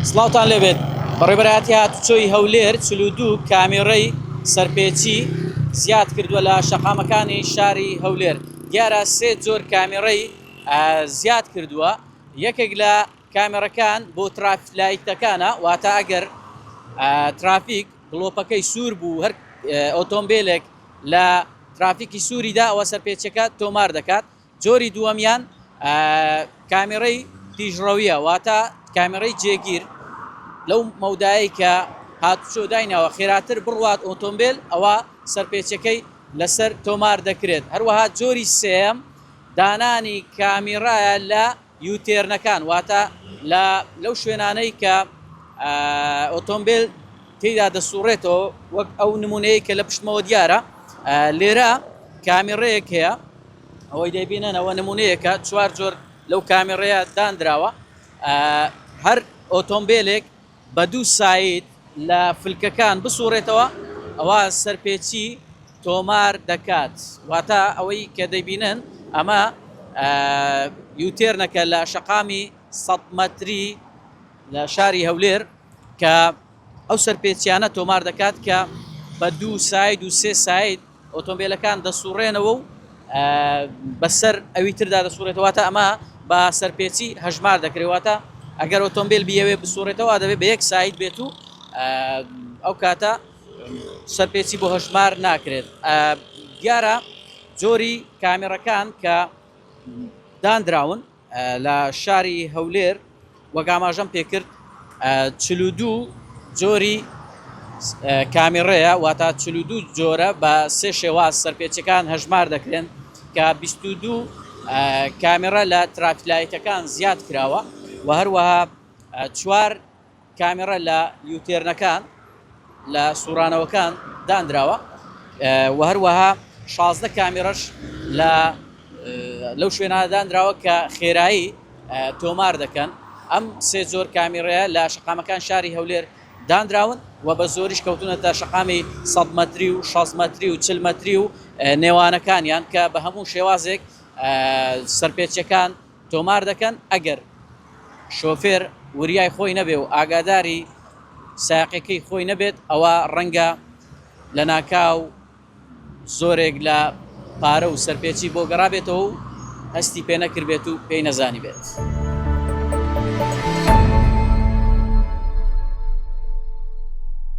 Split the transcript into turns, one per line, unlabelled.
سڵاوتان لێبێت بەڕێبەرایەتی هاتوچۆی هەولێر 42 کامێرەی سەرپێچی زیاد کردووە لە شەقامەکانی شاری هەولێر. دیارە سێ جۆر کامێرەی زیاد کردووە. یەکێک لە کامێرەکان بۆ ترافلایتەکانە، واتە ئەگەر ترافیک گڵۆپەکەی سوور بوو هەر ئۆتۆمبیلێک لە ترافیکی سووریدا ئەوە سەرپێچەکە تۆمار دەکات. جۆری دووەمیان کامێرەی تیژڕەویە، واتە کامێرەی جێگیر لەو مەودایی کە هاتوچۆ داینەوە خێراتر بڕوات ئۆتۆمبیل ئەوە سەرپێچەکەی لەسەر تۆمار دەکرێت. هەروەها جۆری سێم دانانی کامیرایە لە یوتێرنەکان، واتە لەو شوێنانەی کە ئۆتۆمبیل تێدا دەسوڕێتەوە، وەک ئەو نمونەیە کە لە پشتمەوە دیارە. لێرە کامێرەیەک هەیە، ئەوەی دەبینەوە نمونەیەکە، چوار جۆر لەو کامێرەیە دانراوە. هەر ئۆتۆمبیلێک بە دوو ساید لە فلکەکان بسوڕێتەوە ئەوە سەرپێچی تۆمار دەکات. واتە ئەوەی کە دەبینن ئەمە یوتێرنەکە لە شەقامی 100 مەتری لە شاری هەولێر کە ئەو سەرپێچیانە تۆمار دەکات کە بە دوو ساید و سێ ساید ئۆتۆمبیلەکان دەسوڕێنەوە و بەسەر ئەوی تردا دەسوڕێتەوە. تا ئەمە بە سەرپێچی هەژمار دەکرێتەوە. ئەگەر ئۆتۆمبیل بیەوێ بسوڕێتەوە دەبێت بە یەک ساید بێت و ئەو کاتە سەرپێچی بۆ هەژمار ناکرێت. دیارە جۆری کامێرەکان کە دانراون لە شاری هەولێر وەک ئاماژەم پێکرد 42 جۆری کامێرەیە، واتە 42 جۆرە بە سێ شێواز سەرپێچەکان هەژمار دەکرێن کە 22 کامێرە لە ترافلایتەکان زیاد کراوە و هەروەها 4 کامێرە لە یوتێرنەکان لە سوورانەوەکان دانراوە و هەروەها 16 کامێرەش لەو شوێنانە دانراوە کە خێرایی تۆمار دەکەن. ئەم سێ جۆر کامێرەیە لە شەقامەکان شاری هەولێر دانراون و بە زۆریش کەوتونەتە شەقامی 100 مەتری و 60 مەتری و 40 مەتری و نێوانەکانیان کە بە هەموو شێوازێک سەرپێچەکان تۆمار دەکەن. ئەگەر شۆفێر وریای خۆی نەبێ و ئاگاداری ساقەکەی خۆی نەبێت ئەوە ڕەنگە لە ناکاو زۆرێک لە پارە و سەرپێچی بۆ گەڕابێتەوە و هەستی پێ نەکردبێت و پێی نەزانی بێت.